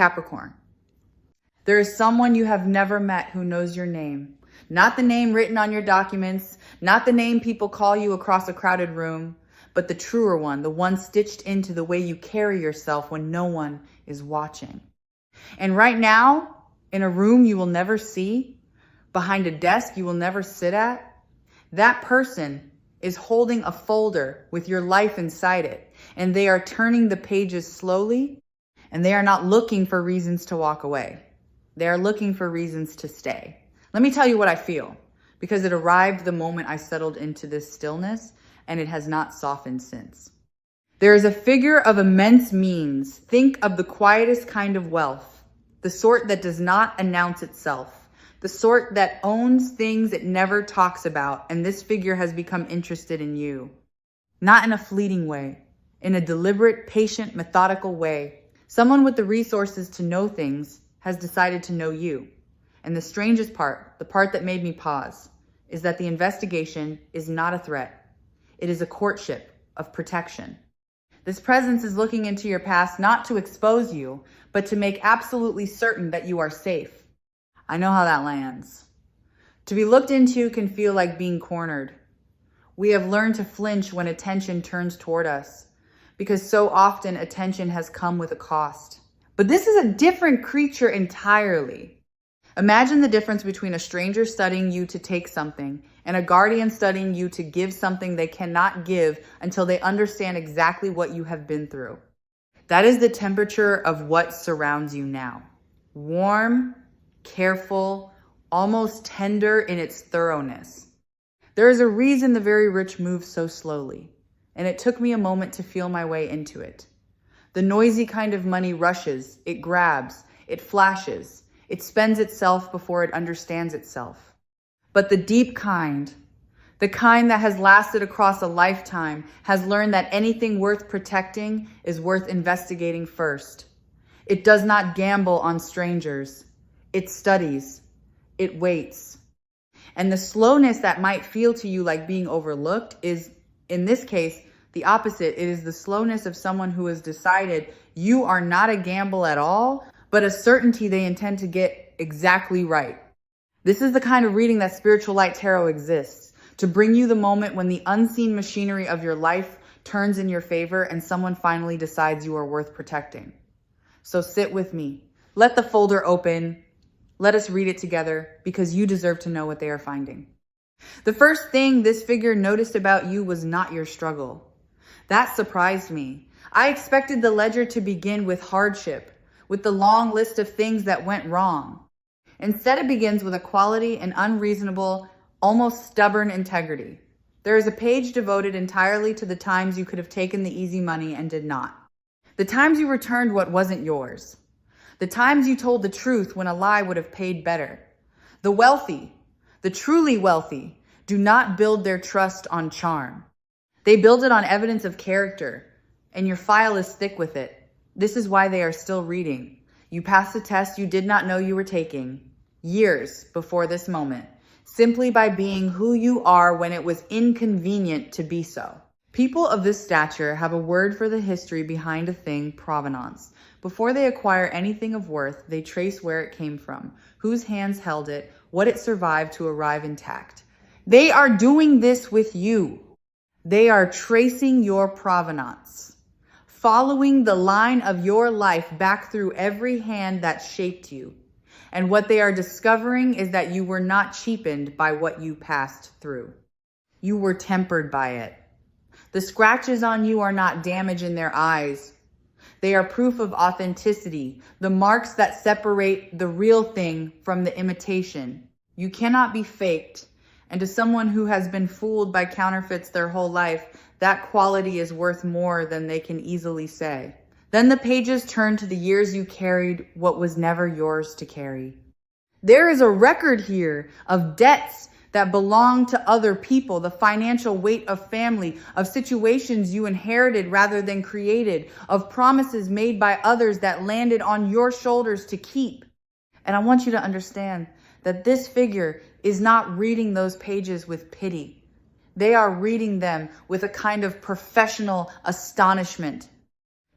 Capricorn. There is someone you have never met who knows your name. Not the name written on your documents, not the name people call you across a crowded room, but the truer one, the one stitched into the way you carry yourself when no one is watching. And right now, in a room you will never see, behind a desk you will never sit at, that person is holding a folder with your life inside it, and they are turning the pages slowly, and they are not looking for reasons to walk away. They are looking for reasons to stay. Let me tell you what I feel, because it arrived the moment I settled into this stillness, and it has not softened since. There is a figure of immense means. Think of the quietest kind of wealth, the sort that does not announce itself, the sort that owns things it never talks about, and this figure has become interested in you. Not in a fleeting way, in a deliberate, patient, methodical way. Someone with the resources to know things has decided to know you. And the strangest part, the part that made me pause, is that the investigation is not a threat. It is a courtship of protection. This presence is looking into your past not to expose you, but to make absolutely certain that you are safe. I know how that lands. To be looked into can feel like being cornered. We have learned to flinch when attention turns toward us, because so often attention has come with a cost. But this is a different creature entirely. Imagine the difference between a stranger studying you to take something and a guardian studying you to give something they cannot give until they understand exactly what you have been through. That is the temperature of what surrounds you now. Warm, careful, almost tender in its thoroughness. There is a reason the very rich move so slowly, and it took me a moment to feel my way into it. The noisy kind of money rushes, it grabs, it flashes, it spends itself before it understands itself. But the deep kind, the kind that has lasted across a lifetime, has learned that anything worth protecting is worth investigating first. It does not gamble on strangers. It studies. It waits. And the slowness that might feel to you like being overlooked is, in this case, the opposite. It is the slowness of someone who has decided you are not a gamble at all, but a certainty they intend to get exactly right. This is the kind of reading that Spiritual Light Tarot exists, to bring you the moment when the unseen machinery of your life turns in your favor and someone finally decides you are worth protecting. So sit with me. Let the folder open. Let us read it together, because you deserve to know what they are finding. The first thing this figure noticed about you was not your struggle. That surprised me. I expected the ledger to begin with hardship, with the long list of things that went wrong. Instead, it begins with a quality and unreasonable, almost stubborn integrity. There is a page devoted entirely to the times you could have taken the easy money and did not. The times you returned what wasn't yours. The times you told the truth when a lie would have paid better. The wealthy, the truly wealthy, do not build their trust on charm. They build it on evidence of character, and your file is thick with it. This is why they are still reading. You passed a test you did not know you were taking, years before this moment, simply by being who you are when it was inconvenient to be so. People of this stature have a word for the history behind a thing, provenance. Before they acquire anything of worth, they trace where it came from, whose hands held it, what it survived to arrive intact. They are doing this with you. They are tracing your provenance, following the line of your life back through every hand that shaped you. And what they are discovering is that you were not cheapened by what you passed through. You were tempered by it. The scratches on you are not damage in their eyes. They are proof of authenticity, the marks that separate the real thing from the imitation. You cannot be faked. And to someone who has been fooled by counterfeits their whole life, that quality is worth more than they can easily say. Then the pages turn to the years you carried what was never yours to carry. There is a record here of debts that belong to other people, the financial weight of family, of situations you inherited rather than created, of promises made by others that landed on your shoulders to keep. And I want you to understand that this figure is not reading those pages with pity. They are reading them with a kind of professional astonishment.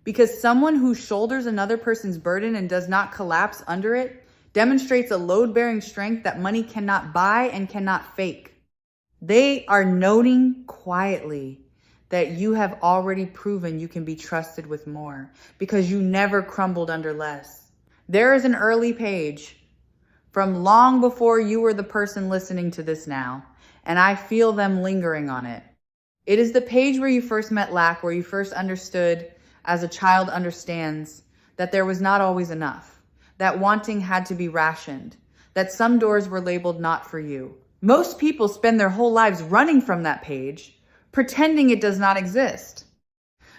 Because someone who shoulders another person's burden and does not collapse under it demonstrates a load-bearing strength that money cannot buy and cannot fake. They are noting quietly that you have already proven you can be trusted with more because you never crumbled under less. There is an early page from long before you were the person listening to this now, and I feel them lingering on it. It is the page where you first met lack, where you first understood, as a child understands, that there was not always enough, that wanting had to be rationed, that some doors were labeled not for you. Most people spend their whole lives running from that page, pretending it does not exist.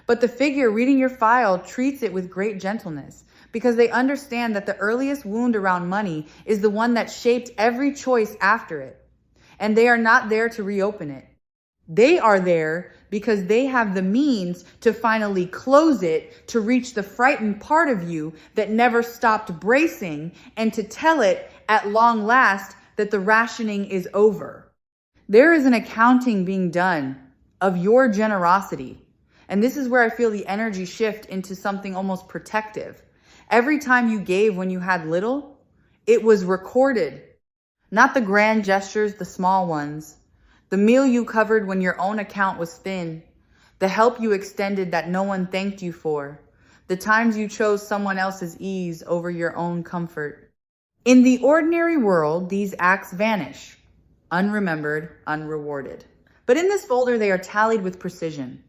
But the figure reading your file treats it with great gentleness because they understand that the earliest wound around money is the one that shaped every choice after it. And they are not there to reopen it. They are there because they have the means to finally close it, to reach the frightened part of you that never stopped bracing, and to tell it at long last that the rationing is over. There is an accounting being done of your generosity. And this is where I feel the energy shift into something almost protective. Every time you gave when you had little, it was recorded. Not the grand gestures, the small ones. The meal you covered when your own account was thin. The help you extended that no one thanked you for. The times you chose someone else's ease over your own comfort. In the ordinary world, these acts vanish, unremembered, unrewarded. But in this folder, they are tallied with precision.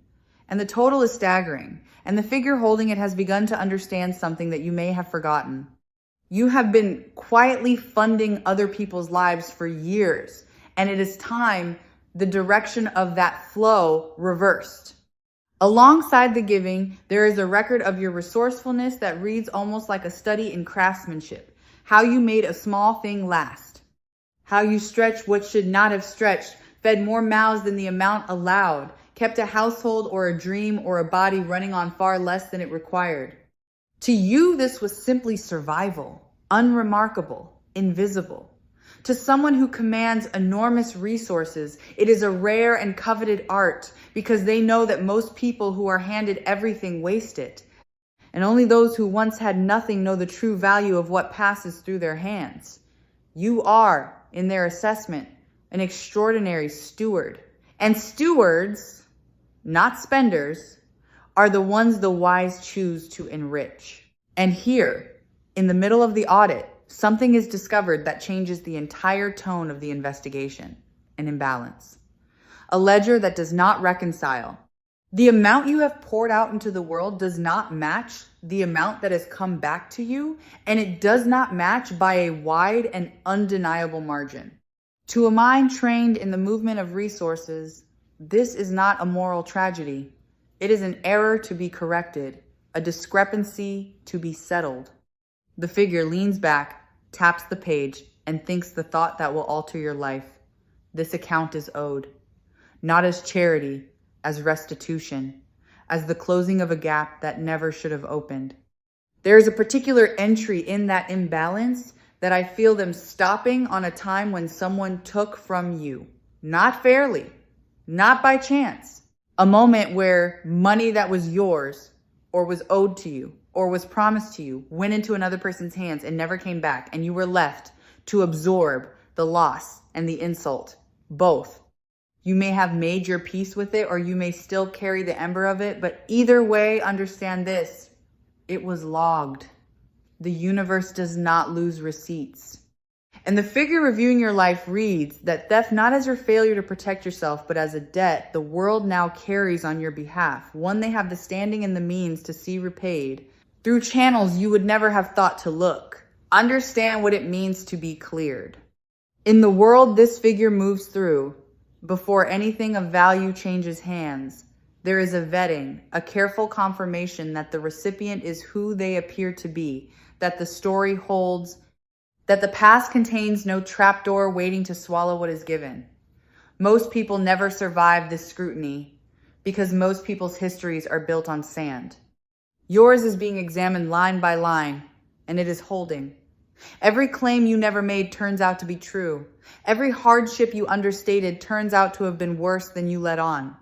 And the total is staggering. And the figure holding it has begun to understand something that you may have forgotten. You have been quietly funding other people's lives for years. And it is time the direction of that flow reversed. Alongside the giving, there is a record of your resourcefulness that reads almost like a study in craftsmanship. How you made a small thing last. How you stretched what should not have stretched, fed more mouths than the amount allowed, kept a household or a dream or a body running on far less than it required. To you, this was simply survival, unremarkable, invisible. To someone who commands enormous resources, it is a rare and coveted art because they know that most people who are handed everything waste it. And only those who once had nothing know the true value of what passes through their hands. You are, in their assessment, an extraordinary steward. And stewards, not spenders, are the ones the wise choose to enrich. And here, in the middle of the audit, something is discovered that changes the entire tone of the investigation, an imbalance. A ledger that does not reconcile. The amount you have poured out into the world does not match the amount that has come back to you, and it does not match by a wide and undeniable margin. To a mind trained in the movement of resources, this is not a moral tragedy. It is an error to be corrected, a discrepancy to be settled. The figure leans back, taps the page, and thinks the thought that will alter your life. This account is owed, not as charity, as restitution, as the closing of a gap that never should have opened. There is a particular entry in that imbalance that I feel them stopping on a time when someone took from you, not fairly, not by chance. A moment where money that was yours or was owed to you or was promised to you went into another person's hands and never came back, and you were left to absorb the loss and the insult, both. You may have made your peace with it, or you may still carry the ember of it, but either way, understand this: it was logged. The universe does not lose receipts. And the figure reviewing your life reads that theft not as your failure to protect yourself, but as a debt the world now carries on your behalf, one they have the standing and the means to see repaid through channels you would never have thought to look. Understand what it means to be cleared. In the world this figure moves through, before anything of value changes hands, there is a vetting, a careful confirmation that the recipient is who they appear to be, that the story holds, that the past contains no trapdoor waiting to swallow what is given. Most people never survive this scrutiny because most people's histories are built on sand. Yours is being examined line by line, and it is holding. Every claim you never made turns out to be true. Every hardship you understated turns out to have been worse than you let on.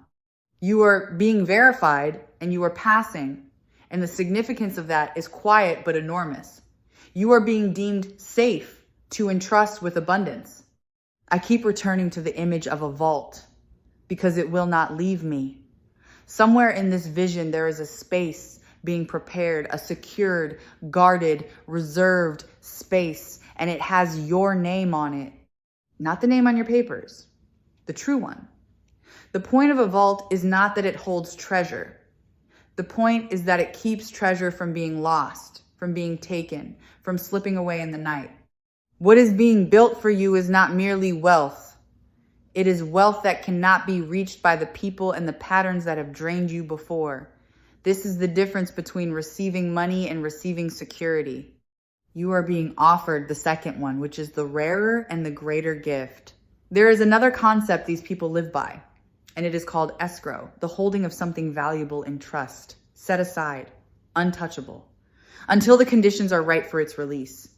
You are being verified, and you are passing, And the significance of that is quiet but enormous. You are being deemed safe to entrust with abundance. I keep returning to the image of a vault because it will not leave me. Somewhere in this vision, there is a space being prepared, a secured, guarded, reserved space, and it has your name on it. Not the name on your papers, the true one. The point of a vault is not that it holds treasure. The point is that it keeps treasure from being lost, from being taken, from slipping away in the night. What is being built for you is not merely wealth. It is wealth that cannot be reached by the people and the patterns that have drained you before. This is the difference between receiving money and receiving security. You are being offered the second one, which is the rarer and the greater gift. There is another concept these people live by, and it is called escrow, the holding of something valuable in trust, set aside, untouchable, until the conditions are right for its release.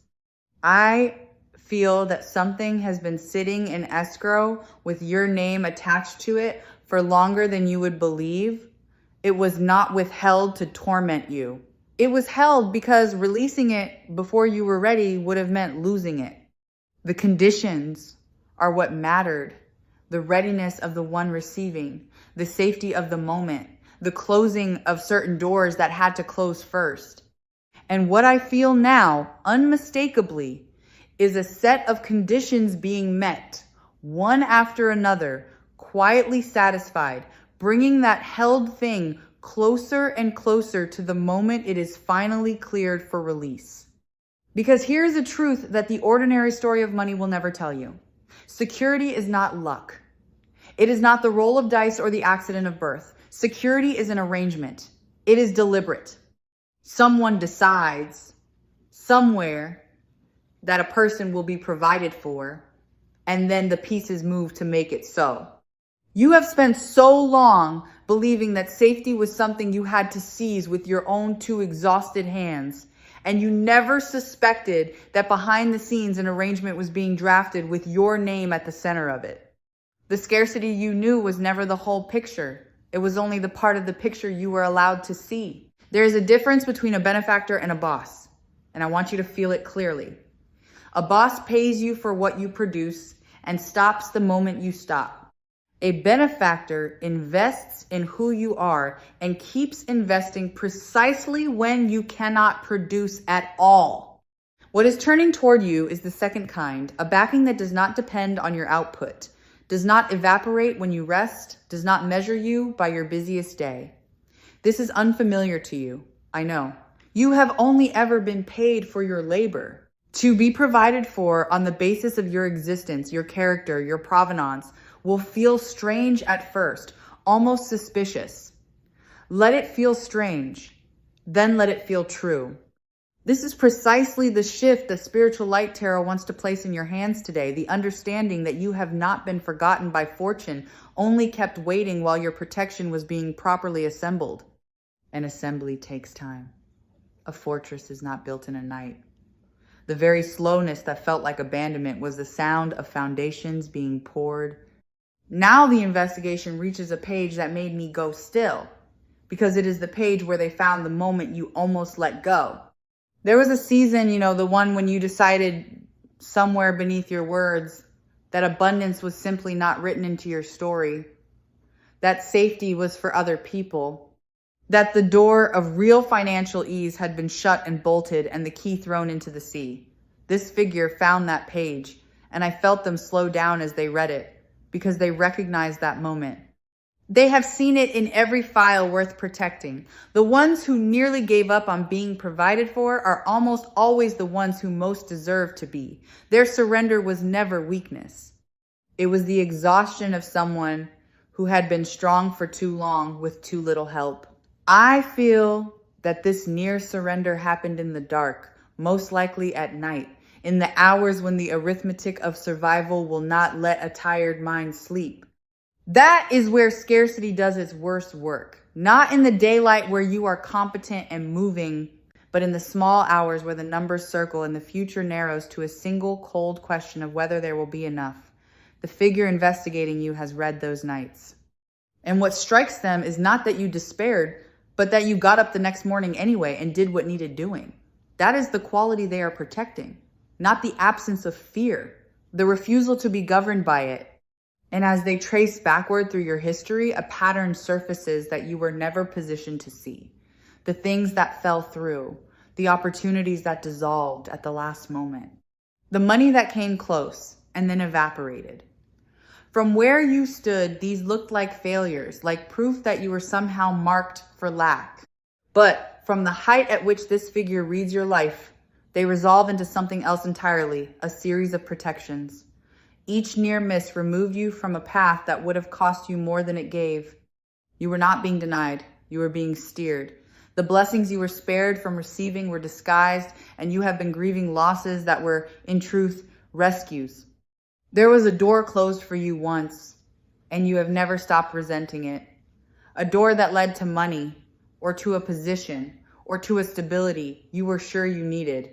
I feel that something has been sitting in escrow with your name attached to it for longer than you would believe. It was not withheld to torment you. It was held because releasing it before you were ready would have meant losing it. The conditions are what mattered. The readiness of the one receiving, the safety of the moment, the closing of certain doors that had to close first. And what I feel now, unmistakably, is a set of conditions being met, one after another, quietly satisfied, bringing that held thing closer and closer to the moment it is finally cleared for release. Because here's a truth that the ordinary story of money will never tell you. Security is not luck. It is not the roll of dice or the accident of birth. Security is an arrangement. It is deliberate. Someone decides somewhere that a person will be provided for, and then the pieces move to make it so. You have spent so long believing that safety was something you had to seize with your own two exhausted hands, and you never suspected that behind the scenes an arrangement was being drafted with your name at the center of it. The scarcity you knew was never the whole picture. It was only the part of the picture you were allowed to see. There is a difference between a benefactor and a boss, and I want you to feel it clearly. A boss pays you for what you produce and stops the moment you stop. A benefactor invests in who you are and keeps investing precisely when you cannot produce at all. What is turning toward you is the second kind, a backing that does not depend on your output, does not evaporate when you rest, does not measure you by your busiest day. This is unfamiliar to you, I know. You have only ever been paid for your labor. To be provided for on the basis of your existence, your character, your provenance, will feel strange at first, almost suspicious. Let it feel strange, then let it feel true. This is precisely the shift that Spiritual Light Tarot wants to place in your hands today, the understanding that you have not been forgotten by fortune, only kept waiting while your protection was being properly assembled. An assembly takes time. A fortress is not built in a night. The very slowness that felt like abandonment was the sound of foundations being poured. Now the investigation reaches a page that made me go still, because it is the page where they found the moment you almost let go. There was a season, the one when you decided somewhere beneath your words that abundance was simply not written into your story, that safety was for other people, that the door of real financial ease had been shut and bolted and the key thrown into the sea. This figure found that page, and I felt them slow down as they read it, because they recognized that moment. They have seen it in every file worth protecting. The ones who nearly gave up on being provided for are almost always the ones who most deserve to be. Their surrender was never weakness. It was the exhaustion of someone who had been strong for too long with too little help. I feel that this near surrender happened in the dark, most likely at night, in the hours when the arithmetic of survival will not let a tired mind sleep. That is where scarcity does its worst work. Not in the daylight where you are competent and moving, but in the small hours where the numbers circle and the future narrows to a single cold question of whether there will be enough. The figure investigating you has read those nights. And what strikes them is not that you despaired, but that you got up the next morning anyway and did what needed doing. That is the quality they are protecting, not the absence of fear, the refusal to be governed by it. And as they trace backward through your history, a pattern surfaces that you were never positioned to see. The things that fell through, the opportunities that dissolved at the last moment, the money that came close and then evaporated. From where you stood, these looked like failures, like proof that you were somehow marked for lack. But from the height at which this figure reads your life, they resolve into something else entirely, a series of protections. Each near miss removed you from a path that would have cost you more than it gave. You were not being denied, you were being steered. The blessings you were spared from receiving were disguised, and you have been grieving losses that were, in truth, rescues. There was a door closed for you once, and you have never stopped resenting it. A door that led to money, or to a position, or to a stability you were sure you needed.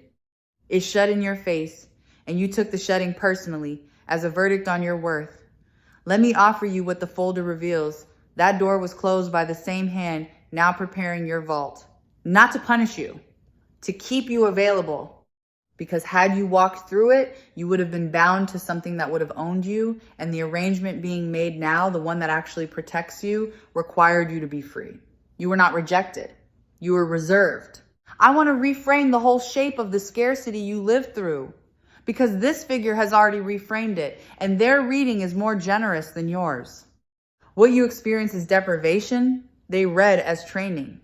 It shut in your face, and you took the shutting personally as a verdict on your worth. Let me offer you what the folder reveals. That door was closed by the same hand now preparing your vault. Not to punish you, to keep you available. Because had you walked through it, you would have been bound to something that would have owned you, and the arrangement being made now, the one that actually protects you, required you to be free. You were not rejected. You were reserved. I want to reframe the whole shape of the scarcity you lived through, because this figure has already reframed it, and their reading is more generous than yours. What you experience as deprivation, they read as training.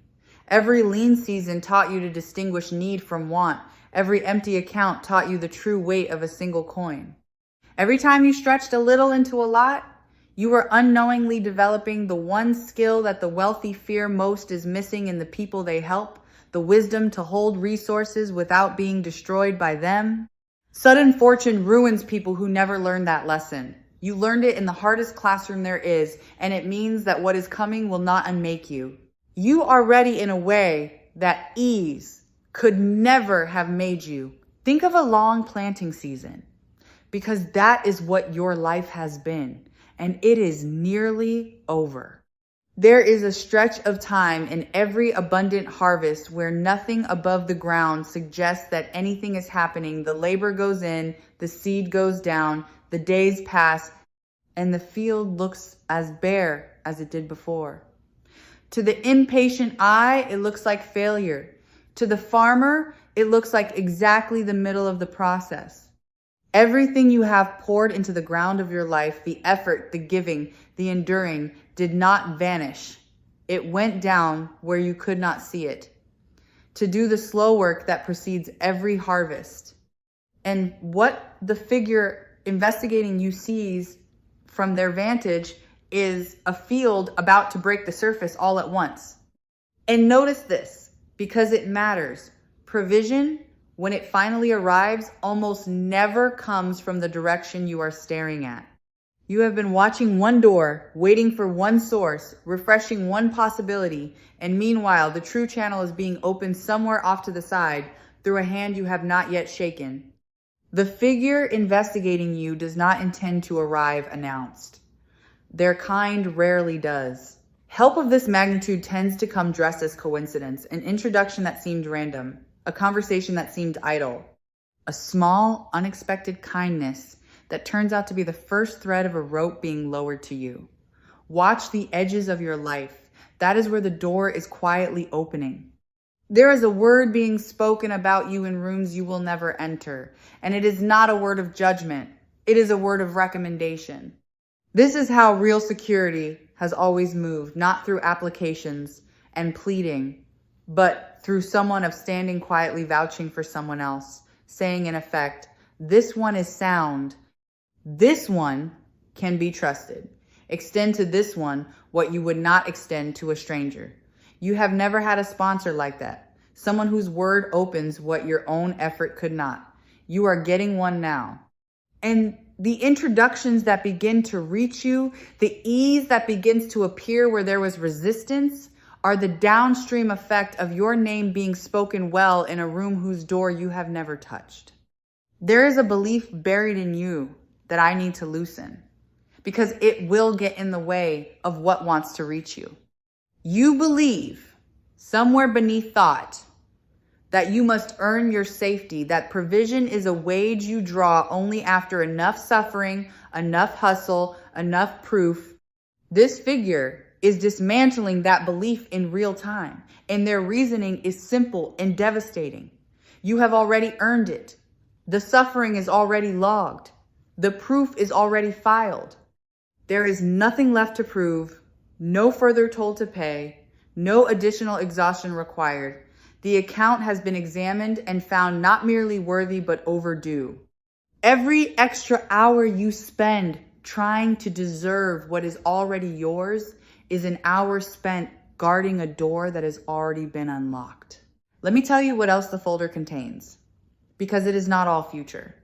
Every lean season taught you to distinguish need from want. Every empty account taught you the true weight of a single coin. Every time you stretched a little into a lot, you were unknowingly developing the one skill that the wealthy fear most is missing in the people they help, the wisdom to hold resources without being destroyed by them. Sudden fortune ruins people who never learned that lesson. You learned it in the hardest classroom there is, and it means that what is coming will not unmake you. You are ready in a way that ease could never have made you. Think of a long planting season, because that is what your life has been, and it is nearly over. There is a stretch of time in every abundant harvest where nothing above the ground suggests that anything is happening. The labor goes in, the seed goes down, the days pass, and the field looks as bare as it did before. To the impatient eye, it looks like failure. To the farmer, it looks like exactly the middle of the process. Everything you have poured into the ground of your life, the effort, the giving, the enduring, did not vanish. It went down where you could not see it, to do the slow work that precedes every harvest. And what the figure investigating you sees from their vantage is a field about to break the surface all at once. And notice this, because it matters. Provision, when it finally arrives, almost never comes from the direction you are staring at. You have been watching one door, waiting for one source, refreshing one possibility, and meanwhile, the true channel is being opened somewhere off to the side through a hand you have not yet shaken. The figure investigating you does not intend to arrive announced. Their kind rarely does. Help of this magnitude tends to come dressed as coincidence, an introduction that seemed random, a conversation that seemed idle, a small, unexpected kindness that turns out to be the first thread of a rope being lowered to you. Watch the edges of your life. That is where the door is quietly opening. There is a word being spoken about you in rooms you will never enter, and it is not a word of judgment. It is a word of recommendation. This is how real security has always moved, not through applications and pleading, but through someone of standing quietly vouching for someone else, saying in effect, this one is sound. This one can be trusted. Extend to this one what you would not extend to a stranger. You have never had a sponsor like that. Someone whose word opens what your own effort could not. You are getting one now. And the introductions that begin to reach you, the ease that begins to appear where there was resistance, are the downstream effect of your name being spoken well in a room whose door you have never touched. There is a belief buried in you that I need to loosen, because it will get in the way of what wants to reach you. You believe somewhere beneath thought, that you must earn your safety, that provision is a wage you draw only after enough suffering, enough hustle, enough proof. This figure is dismantling that belief in real time, and their reasoning is simple and devastating. You have already earned it. The suffering is already logged. The proof is already filed. There is nothing left to prove, no further toll to pay, no additional exhaustion required. The account has been examined and found not merely worthy, but overdue. Every extra hour you spend trying to deserve what is already yours is an hour spent guarding a door that has already been unlocked. Let me tell you what else the folder contains, because it is not all future.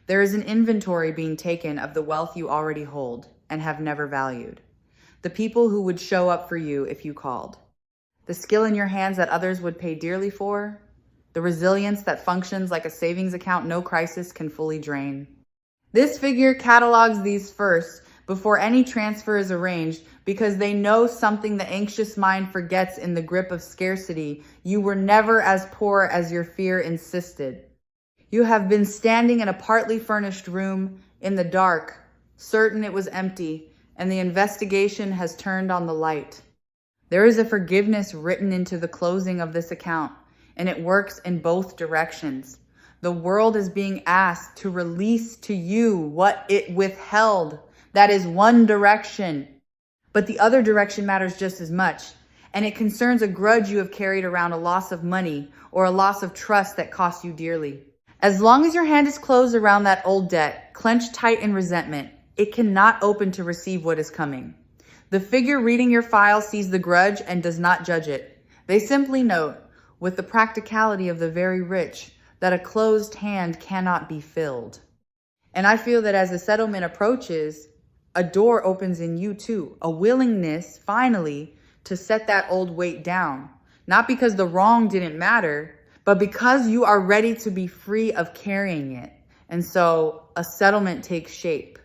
There is an inventory being taken of the wealth you already hold and have never valued. The people who would show up for you if you called. The skill in your hands that others would pay dearly for. The resilience that functions like a savings account no crisis can fully drain. This figure catalogs these first before any transfer is arranged because they know something the anxious mind forgets in the grip of scarcity. You were never as poor as your fear insisted. You have been standing in a partly furnished room in the dark, certain it was empty, and the investigation has turned on the light. There is a forgiveness written into the closing of this account, and it works in both directions. The world is being asked to release to you what it withheld. That is one direction. But the other direction matters just as much, and it concerns a grudge you have carried around, a loss of money or a loss of trust that cost you dearly. As long as your hand is closed around that old debt, clenched tight in resentment, it cannot open to receive what is coming. The figure reading your file sees the grudge and does not judge it. They simply note, with the practicality of the very rich, that a closed hand cannot be filled. And I feel that as the settlement approaches, a door opens in you too, a willingness finally to set that old weight down. Not because the wrong didn't matter, but because you are ready to be free of carrying it. And so a settlement takes shape.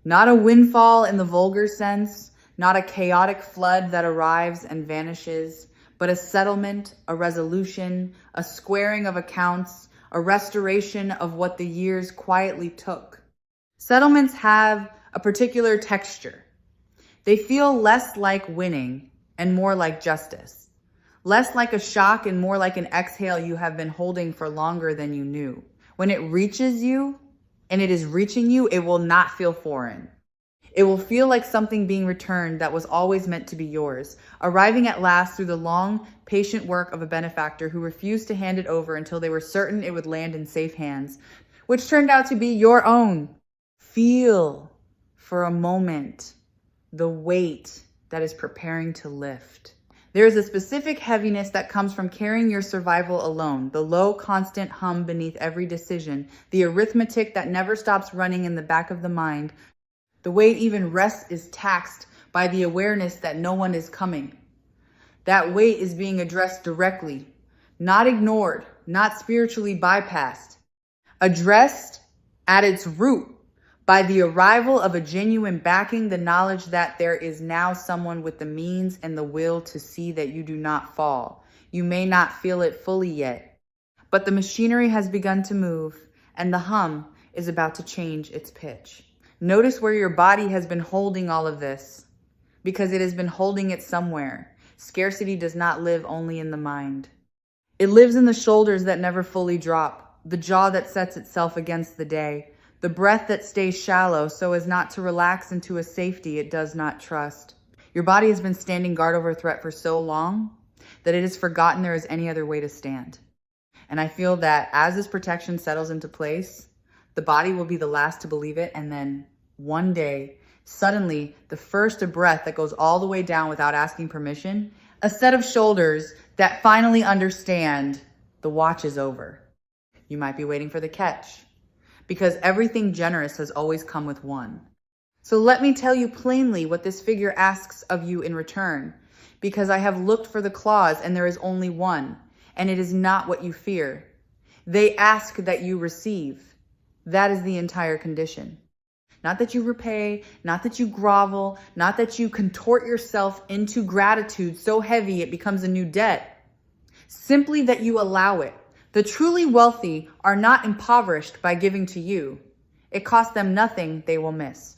Not a windfall in the vulgar sense, not a chaotic flood that arrives and vanishes, but a settlement, a resolution, a squaring of accounts, a restoration of what the years quietly took. Settlements have a particular texture. They feel less like winning and more like justice. Less like a shock and more like an exhale you have been holding for longer than you knew. When it reaches you, and it is reaching you, it will not feel foreign. It will feel like something being returned that was always meant to be yours, arriving at last through the long, patient work of a benefactor who refused to hand it over until they were certain it would land in safe hands, which turned out to be your own. Feel for a moment the weight that is preparing to lift. There is a specific heaviness that comes from carrying your survival alone, the low, constant hum beneath every decision, the arithmetic that never stops running in the back of the mind, the way even rest is taxed by the awareness that no one is coming. That weight is being addressed directly, not ignored, not spiritually bypassed. Addressed at its root by the arrival of a genuine backing, the knowledge that there is now someone with the means and the will to see that you do not fall. You may not feel it fully yet, but the machinery has begun to move and the hum is about to change its pitch. Notice where your body has been holding all of this, because it has been holding it somewhere. Scarcity does not live only in the mind. It lives in the shoulders that never fully drop, the jaw that sets itself against the day, the breath that stays shallow so as not to relax into a safety it does not trust. Your body has been standing guard over threat for so long that it has forgotten there is any other way to stand. And I feel that as this protection settles into place, the body will be the last to believe it, and then one day, suddenly, the first a breath that goes all the way down without asking permission, a set of shoulders that finally understand the watch is over. You might be waiting for the catch, because everything generous has always come with one. So let me tell you plainly what this figure asks of you in return, because I have looked for the clause and there is only one, and it is not what you fear. They ask that you receive. That is the entire condition. Not that you repay, not that you grovel, not that you contort yourself into gratitude so heavy it becomes a new debt. Simply that you allow it. The truly wealthy are not impoverished by giving to you. It costs them nothing they will miss.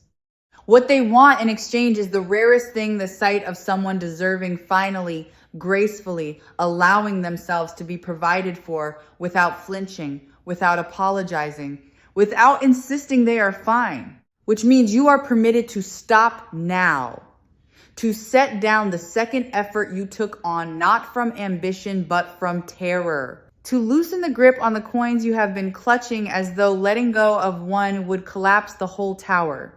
What they want in exchange is the rarest thing, the sight of someone deserving finally, gracefully allowing themselves to be provided for without flinching, without apologizing, without insisting they are fine, which means you are permitted to stop now, to set down the second effort you took on, not from ambition, but from terror, to loosen the grip on the coins you have been clutching as though letting go of one would collapse the whole tower.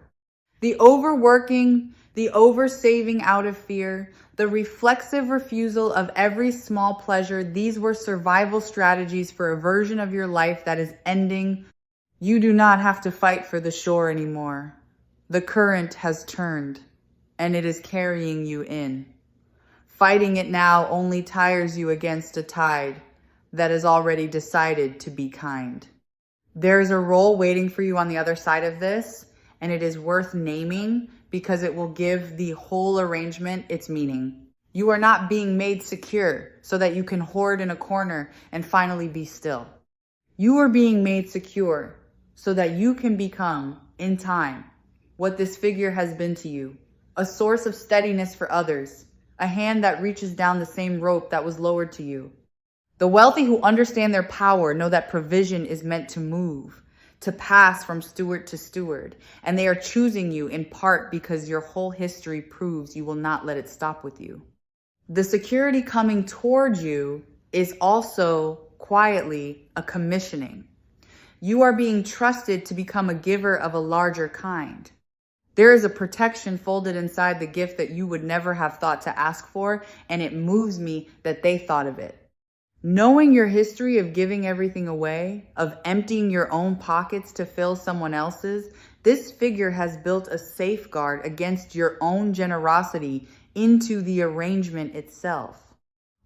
The overworking, the oversaving out of fear, the reflexive refusal of every small pleasure, these were survival strategies for a version of your life that is ending. You do not have to fight for the shore anymore. The current has turned, and it is carrying you in. Fighting it now only tires you against a tide that has already decided to be kind. There is a role waiting for you on the other side of this, and it is worth naming because it will give the whole arrangement its meaning. You are not being made secure so that you can hoard in a corner and finally be still. You are being made secure so that you can become, in time, what this figure has been to you. A source of steadiness for others. A hand that reaches down the same rope that was lowered to you. The wealthy who understand their power know that provision is meant to move, to pass from steward to steward, and they are choosing you in part because your whole history proves you will not let it stop with you. The security coming towards you is also quietly a commissioning. You are being trusted to become a giver of a larger kind. There is a protection folded inside the gift that you would never have thought to ask for, and it moves me that they thought of it. Knowing your history of giving everything away, of emptying your own pockets to fill someone else's, this figure has built a safeguard against your own generosity into the arrangement itself.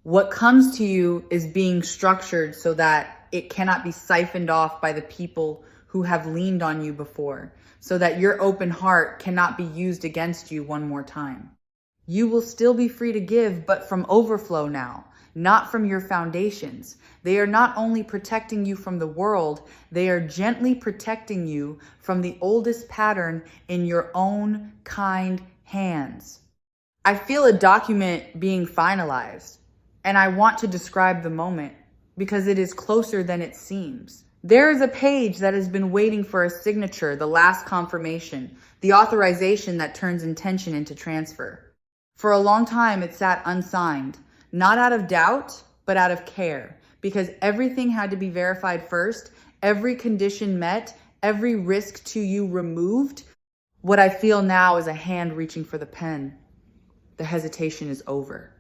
What comes to you is being structured so that it cannot be siphoned off by the people who have leaned on you before, so that your open heart cannot be used against you one more time. You will still be free to give, but from overflow now. Not from your foundations. They are not only protecting you from the world, they are gently protecting you from the oldest pattern in your own kind hands. I feel a document being finalized, and I want to describe the moment because it is closer than it seems. There is a page that has been waiting for a signature, the last confirmation, the authorization that turns intention into transfer. For a long time, it sat unsigned. Not out of doubt, but out of care, because everything had to be verified first, every condition met, every risk to you removed. What I feel now is a hand reaching for the pen. The hesitation is over.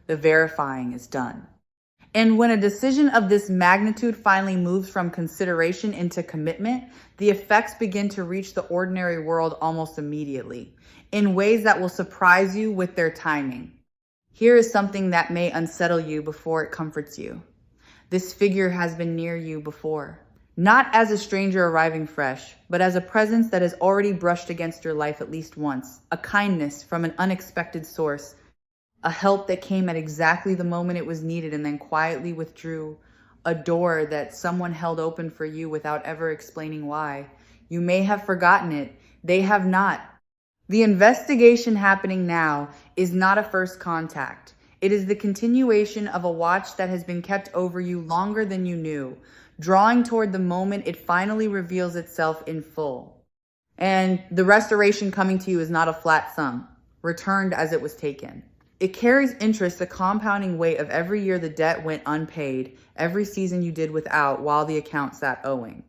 The verifying is done. And when a decision of this magnitude finally moves from consideration into commitment, the effects begin to reach the ordinary world almost immediately, in ways that will surprise you with their timing. Here is something that may unsettle you before it comforts you. This figure has been near you before, not as a stranger arriving fresh, but as a presence that has already brushed against your life at least once, a kindness from an unexpected source, a help that came at exactly the moment it was needed and then quietly withdrew, a door that someone held open for you without ever explaining why. You may have forgotten it. They have not. The investigation happening now is not a first contact. It is the continuation of a watch that has been kept over you longer than you knew, drawing toward the moment it finally reveals itself in full. And the restoration coming to you is not a flat sum, returned as it was taken. It carries interest, the compounding weight of every year the debt went unpaid, every season you did without while the account sat owing.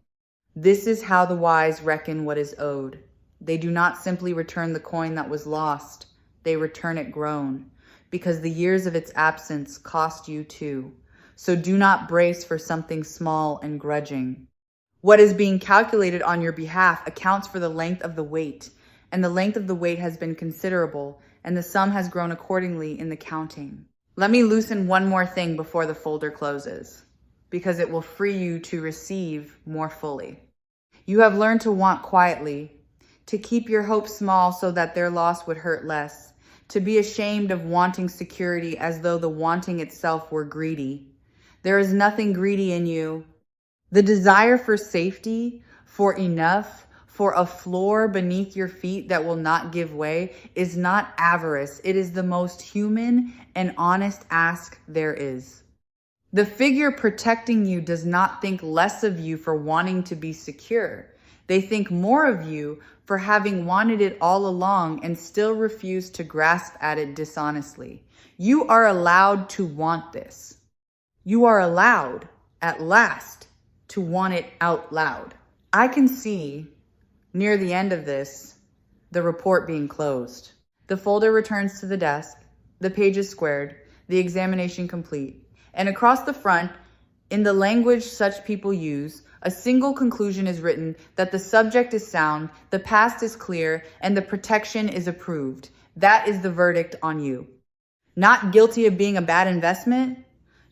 This is how the wise reckon what is owed. They do not simply return the coin that was lost. They return it grown, because the years of its absence cost you too. So do not brace for something small and grudging. What is being calculated on your behalf accounts for the length of the wait, and the length of the wait has been considerable, and the sum has grown accordingly in the counting. Let me loosen one more thing before the folder closes, because it will free you to receive more fully. You have learned to want quietly, to keep your hopes small so that their loss would hurt less, to be ashamed of wanting security as though the wanting itself were greedy. There is nothing greedy in you. The desire for safety, for enough, for a floor beneath your feet that will not give way is not avarice. It is the most human and honest ask there is. The figure protecting you does not think less of you for wanting to be secure. They think more of you for having wanted it all along and still refuse to grasp at it dishonestly. You are allowed to want this. You are allowed, at last, to want it out loud. I can see, near the end of this, the report being closed. The folder returns to the desk, the pages squared, the examination complete. And across the front, in the language such people use, a single conclusion is written that the subject is sound, the past is clear, and the protection is approved. That is the verdict on you. Not guilty of being a bad investment,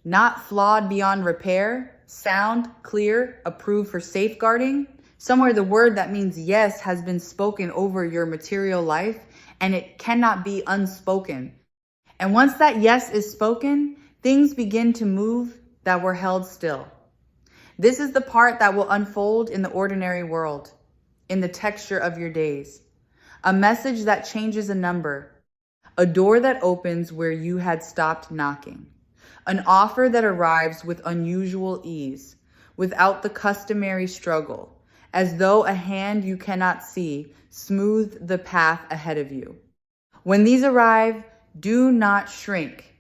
not flawed beyond repair, sound, clear, approved for safeguarding. Somewhere the word that means yes has been spoken over your material life, and it cannot be unspoken. And once that yes is spoken, things begin to move that were held still. This is the part that will unfold in the ordinary world, in the texture of your days. A message that changes a number, a door that opens where you had stopped knocking, an offer that arrives with unusual ease, without the customary struggle, as though a hand you cannot see smoothed the path ahead of you. When these arrive, do not shrink.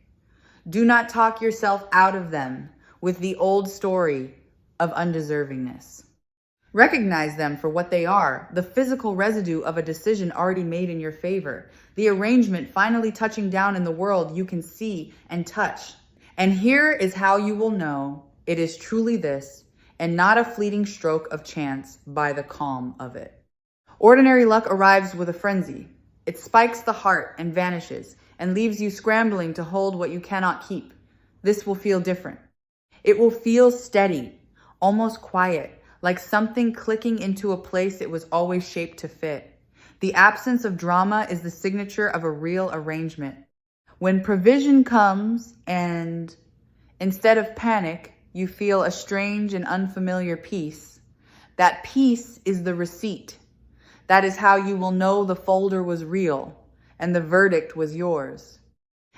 Do not talk yourself out of them with the old story of undeservingness. Recognize them for what they are, the physical residue of a decision already made in your favor, the arrangement finally touching down in the world you can see and touch. And here is how you will know it is truly this, and not a fleeting stroke of chance by the calm of it. Ordinary luck arrives with a frenzy. It spikes the heart and vanishes, and leaves you scrambling to hold what you cannot keep. This will feel different. It will feel steady, almost quiet, like something clicking into a place it was always shaped to fit. The absence of drama is the signature of a real arrangement. When provision comes and instead of panic, you feel a strange and unfamiliar peace, that peace is the receipt. That is how you will know the folder was real and the verdict was yours.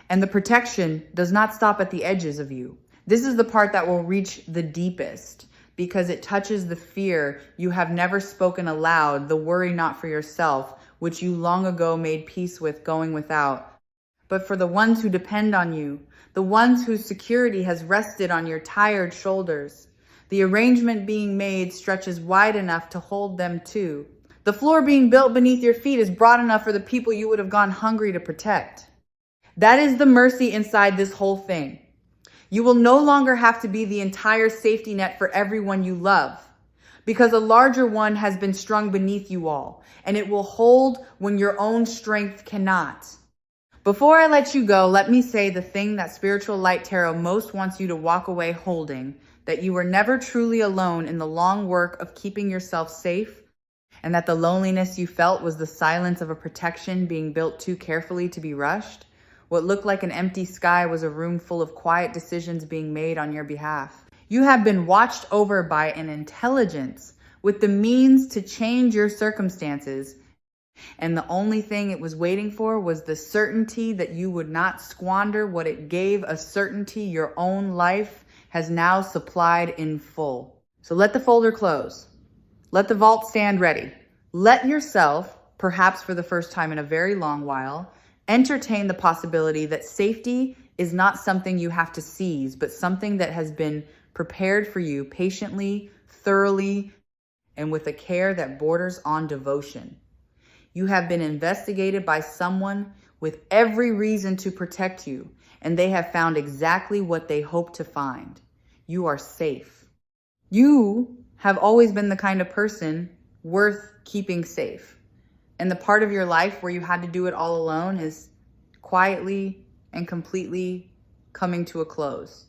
And the protection does not stop at the edges of you. This is the part that will reach the deepest because it touches the fear you have never spoken aloud, the worry not for yourself, which you long ago made peace with going without, but for the ones who depend on you, the ones whose security has rested on your tired shoulders. The arrangement being made stretches wide enough to hold them too. The floor being built beneath your feet is broad enough for the people you would have gone hungry to protect. That is the mercy inside this whole thing. You will no longer have to be the entire safety net for everyone you love, because a larger one has been strung beneath you all, and it will hold when your own strength cannot. Before I let you go, let me say the thing that Spiritual Light Tarot most wants you to walk away holding, that you were never truly alone in the long work of keeping yourself safe, and that the loneliness you felt was the silence of a protection being built too carefully to be rushed. What looked like an empty sky was a room full of quiet decisions being made on your behalf. You have been watched over by an intelligence with the means to change your circumstances, and the only thing it was waiting for was the certainty that you would not squander what it gave, a certainty your own life has now supplied in full. So let the folder close. Let the vault stand ready. Let yourself, perhaps for the first time in a very long while, entertain the possibility that safety is not something you have to seize, but something that has been prepared for you patiently, thoroughly, and with a care that borders on devotion. You have been investigated by someone with every reason to protect you, and they have found exactly what they hope to find. You are safe. You have always been the kind of person worth keeping safe. And the part of your life where you had to do it all alone is quietly and completely coming to a close.